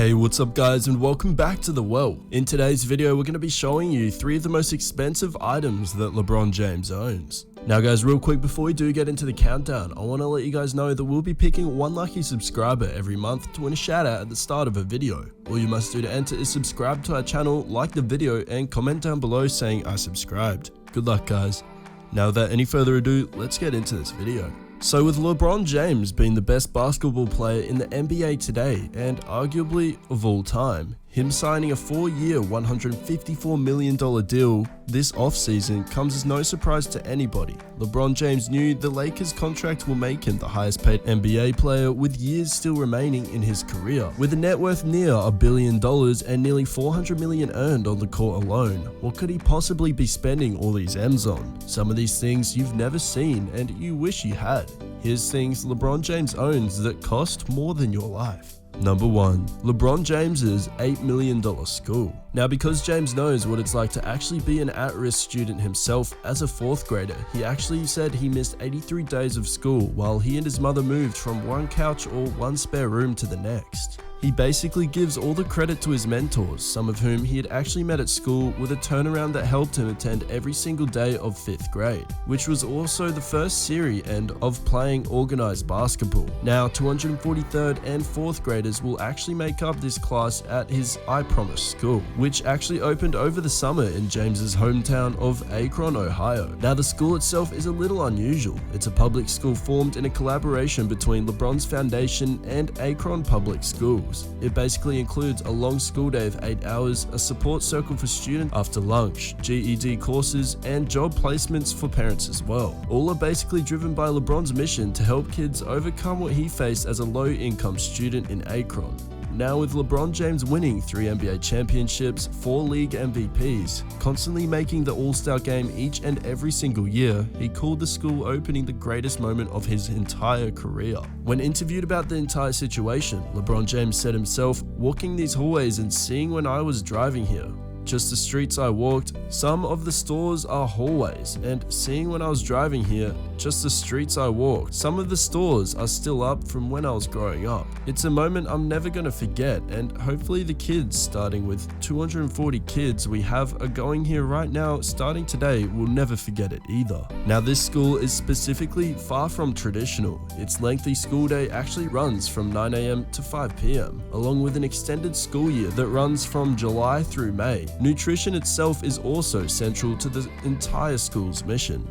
Hey, what's up guys, and welcome back to The Well. In today's video, we're going to be showing you 3 of the most expensive items that LeBron James owns. Now guys, real quick before we do get into the countdown, I want to let you guys know that we'll be picking one lucky subscriber every month to win a shout out at the start of a video. All you must do to enter is subscribe to our channel, like the video, and comment down below saying I subscribed. Good luck guys. Now without any further ado, let's get into this video. So with LeBron James being the best basketball player in the NBA today and arguably of all time, him signing a 4-year $154 million deal this offseason comes as no surprise to anybody. LeBron James knew the Lakers contract will make him the highest paid NBA player with years still remaining in his career. With a net worth near $1 billion and nearly $400 million earned on the court alone, what could he possibly be spending all these M's on? Some of these things you've never seen and you wish you had. Here's things LeBron James owns that cost more than your life. Number 1. LeBron James's $8 million school. Now because James knows what it's like to actually be an at-risk student himself as a 4th grader, he actually said he missed 83 days of school while he and his mother moved from one couch or one spare room to the next. He basically gives all the credit to his mentors, some of whom he had actually met at school, with a turnaround that helped him attend every single day of 5th grade, which was also the first series end of playing organized basketball. Now 243rd and 4th graders will actually make up this class at his I Promise school, which actually opened over the summer in James's hometown of Akron, Ohio. Now the school itself is a little unusual. It's a public school formed in a collaboration between LeBron's foundation and Akron Public Schools. It basically includes a long school day of 8 hours, a support circle for students after lunch, GED courses, and job placements for parents as well. All are basically driven by LeBron's mission to help kids overcome what he faced as a low-income student in Akron. Now with LeBron James winning 3 NBA championships, 4 league MVPs, constantly making the All-Star game each and every single year, he called the school opening the greatest moment of his entire career. When interviewed about the entire situation, LeBron James said himself, "Walking these hallways and seeing when I was driving here, just the streets I walked, some of the stores are hallways, and seeing when I was driving here, just the streets I walked, some of the stores are still up from when I was growing up. It's a moment I'm never gonna forget, and hopefully the kids, starting with 240 kids we have are going here right now starting today, will never forget it either." Now this school is specifically far from traditional. Its lengthy school day actually runs from 9 AM to 5 PM, along with an extended school year that runs from July through May. Nutrition itself is also central to the entire school's mission.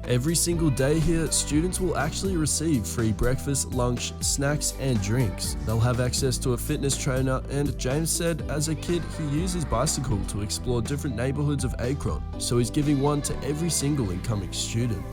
Every single day here, students will actually receive free breakfast, lunch, snacks, and drinks. They'll have access to a fitness trainer, and James said as a kid he used his bicycle to explore different neighborhoods of Akron, so he's giving one to every single incoming student.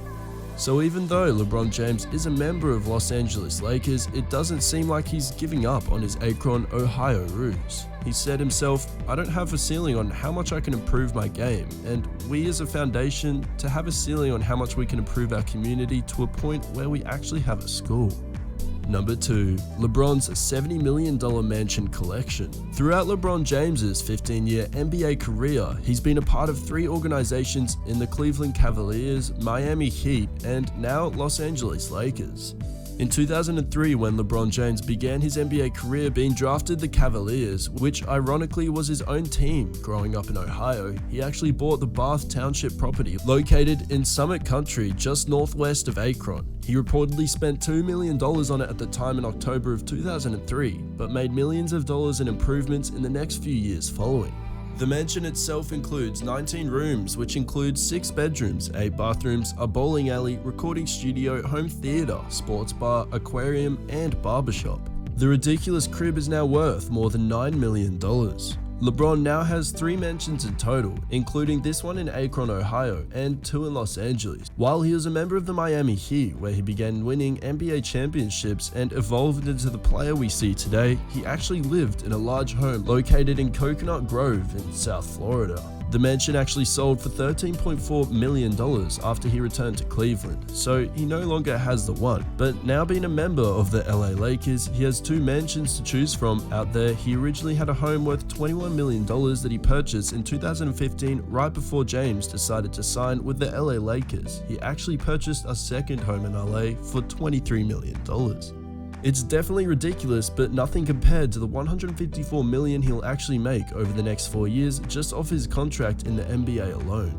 So even though LeBron James is a member of Los Angeles Lakers, it doesn't seem like he's giving up on his Akron, Ohio roots. He said himself, "I don't have a ceiling on how much I can improve my game, and we as a foundation to have a ceiling on how much we can improve our community to a point where we actually have a school." Number 2. LeBron's $70 million mansion collection. Throughout LeBron James's 15-year NBA career, he's been a part of 3 organizations in the Cleveland Cavaliers, Miami Heat, and now Los Angeles Lakers. In 2003, when LeBron James began his NBA career being drafted the Cavaliers, which ironically was his own team growing up in Ohio, he actually bought the Bath Township property located in Summit Country just northwest of Akron. He reportedly spent $2 million on it at the time in October of 2003, but made millions of dollars in improvements in the next few years following. The mansion itself includes 19 rooms, which includes 6 bedrooms, 8 bathrooms, a bowling alley, recording studio, home theater, sports bar, aquarium, and barbershop. The ridiculous crib is now worth more than $9 million. LeBron now has 3 mansions in total, including this one in Akron, Ohio, and 2 in Los Angeles. While he was a member of the Miami Heat, where he began winning NBA championships and evolved into the player we see today, he actually lived in a large home located in Coconut Grove in South Florida. The mansion actually sold for $13.4 million after he returned to Cleveland, so he no longer has the one. But now being a member of the LA Lakers, he has 2 mansions to choose from out there. He originally had a home worth $21 million that he purchased in 2015 right before James decided to sign with the LA Lakers. He actually purchased a second home in LA for $23 million. It's definitely ridiculous, but nothing compared to the $154 million he'll actually make over the next 4 years just off his contract in the NBA alone.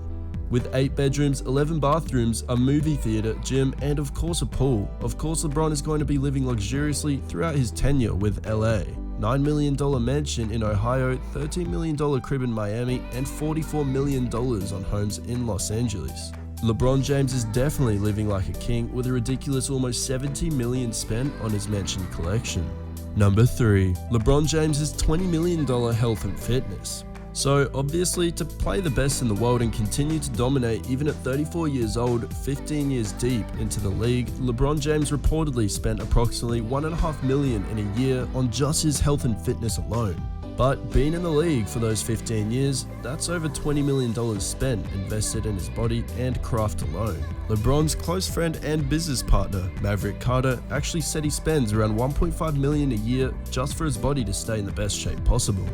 With 8 bedrooms, 11 bathrooms, a movie theater, gym, and of course a pool, of course LeBron is going to be living luxuriously throughout his tenure with LA. $9 million mansion in Ohio, $13 million crib in Miami, and $44 million on homes in Los Angeles. LeBron James is definitely living like a king with a ridiculous almost $70 million spent on his mansion collection. Number 3. LeBron James' $20 million health and fitness. So obviously, to play the best in the world and continue to dominate even at 34 years old, 15 years deep into the league, LeBron James reportedly spent approximately $1.5 million in a year on just his health and fitness alone. But being in the league for those 15 years, that's over $20 million spent invested in his body and craft alone. LeBron's close friend and business partner, Maverick Carter, actually said he spends around $1.5 million a year just for his body to stay in the best shape possible.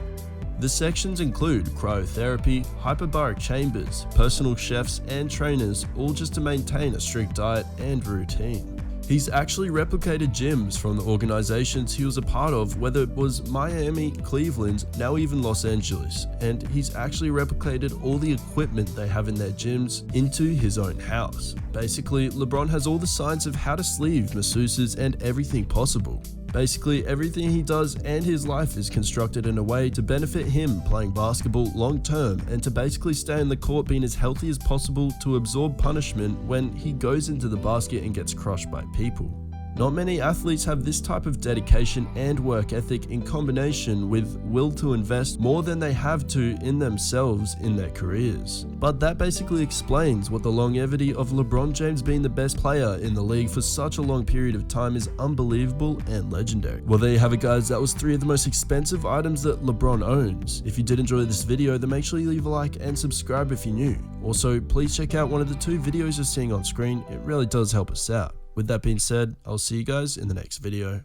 The sections include cryotherapy, hyperbaric chambers, personal chefs and trainers, all just to maintain a strict diet and routine. He's actually replicated gyms from the organizations he was a part of, whether it was Miami, Cleveland, now even Los Angeles, and he's actually replicated all the equipment they have in their gyms into his own house. Basically, LeBron has all the science of how to sleeve, masseuses, and everything possible. Basically, everything he does and his life is constructed in a way to benefit him playing basketball long term and to basically stay in the court being as healthy as possible to absorb punishment when he goes into the basket and gets crushed by people. Not many athletes have this type of dedication and work ethic in combination with will to invest more than they have to in themselves in their careers. But that basically explains what the longevity of LeBron James being the best player in the league for such a long period of time is unbelievable and legendary. Well, there you have it, guys. That was 3 of the most expensive items that LeBron owns. If you did enjoy this video, then make sure you leave a like and subscribe if you're new. Also, please check out one of the 2 videos you're seeing on screen. It really does help us out. With that being said, I'll see you guys in the next video.